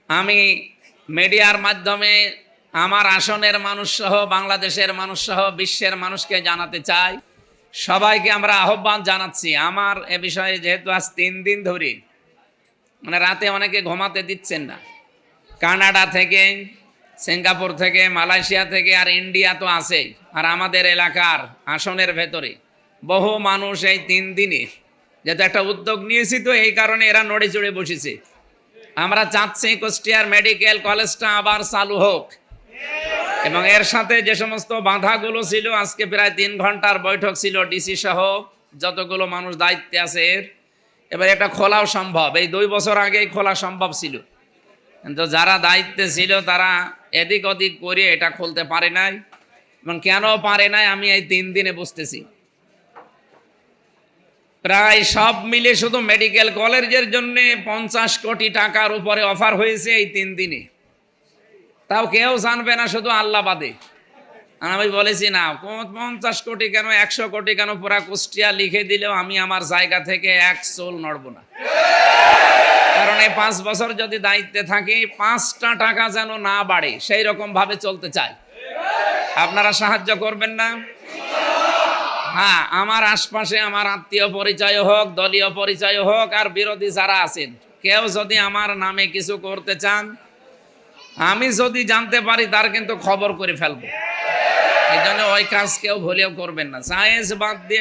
আমি মিডিয়ার মাধ্যমে আমার আসনের মানুষ সহ বাংলাদেশের মানুষ সহ বিশ্বের মানুষকে জানাতে চাই, সবাইকে আমরা আহ্বান জানাচ্ছি। আমার এ বিষয়ে যেহেতু আজ 3 দিন ধরে রাতে অনেকে ঘুমাতে দিচ্ছেন না, কানাডা থেকে, সিঙ্গাপুর থেকে, মালয়েশিয়া থেকে, আর ইন্ডিয়া তো আছেই, আর আমাদের এলাকার আসনের ভেতরে বহু মানুষ এই 3 দিনে যেহেতু একটা উদ্যোগ নিয়েছি, তো এই কারণে এরা নড়ে চড়ে বসেছে। আমরা চাচ্ছি কুষ্টিয়ার মেডিকেল কলেজটা আবার চালু হোক, এবং এর সাথে যে সমস্ত বাধাগুলো ছিল, আজকে প্রায় 3 ঘন্টার বৈঠক ছিল ডিসি সহ যতগুলো মানুষ দায়িত্বে আছে, এবার এটা খোলাও সম্ভব। এই 2 বছর আগেই খোলা সম্ভব ছিল, কিন্তু যারা দায়িত্বে ছিল তারা এদিক ওদিক করে এটা খুলতে পারে নাই। এবং কেন পারে নাই আমি এই 3 দিনে বুঝতেছি। প্রায় সব মিলে শুধু মেডিকেল কলেজের জন্য 50 কোটি টাকার উপরে অফার হয়েছে এই 3 দিনে, তাও কেউ জানবে না, শুধু আল্লাহ বাদে। আমি বলেছি না 50 কোটি কেন, 100 কোটি কেন, পুরা কুষ্টিয়া লিখে দিলেও আমি আমার জায়গা থেকে এক চুল নড়ব না। কারণ এই 5 বছর যদি দায়িত্বে থাকি, 5টা টাকা যেন না বাড়ে সেই রকম ভাবে চলতে চাই। আপনারা সাহায্য করবেন না? হ্যাঁ, আমার আশপাশে আমার আত্মীয় পরিচয় হোক, দলীয় পরিচয় হোক, আর বিরোধী যারা আছেন, কেউ যদি আমার নামে কিছু করতে চান, আমি যদি জানতে পারি তার কিন্তু খবর করে ফেলবো। এই জন্য ওই কাজ কেউ ভুলেও করবেন না। জায়েজ বাদ দিয়ে